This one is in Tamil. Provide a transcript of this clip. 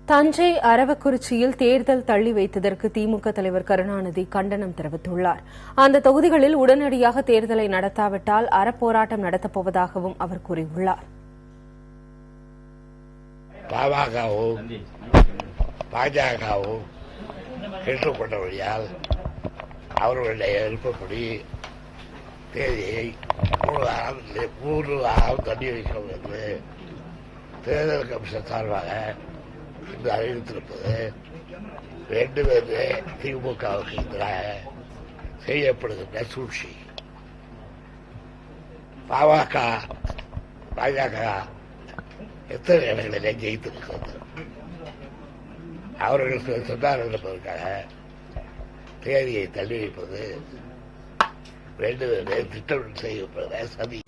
தஞ்சை அரவக்குறிச்சியில் தேர்தல் தள்ளி வைத்ததற்கு திமுக தலைவர் கருணாநிதி கண்டனம் தெரிவித்துள்ளார். அந்த தொகுதிகளில் உடனடியாக தேர்தலை நடத்தாவிட்டால் அறப்போராட்டம் நடத்தப்போவதாகவும் அவர் கூறியுள்ளார். பாஜகவும் கேட்டுக்கொண்டபடியால் அவர்களுடைய விருப்பப்படி தேதியை 3 வாரம் தள்ளி வைக்கும் என்று தேர்தல் கமிஷன் சார்பாக இன்று அறிவித்திருப்பது ரெண்டு பேருமே திமுகவுக்கு எதிராக செய்யப்படுகின்ற சூழ்ச்சி. பாஜக எத்தனை இடங்களிலே ஜெயித்திருக்கிறது. அவர்கள் சொன்னார்கள் என்பதற்காக தேதியை தள்ளி வைப்பது ரெண்டு பேருமே திட்டமிட்டு செய்யப்படுகிற சதி.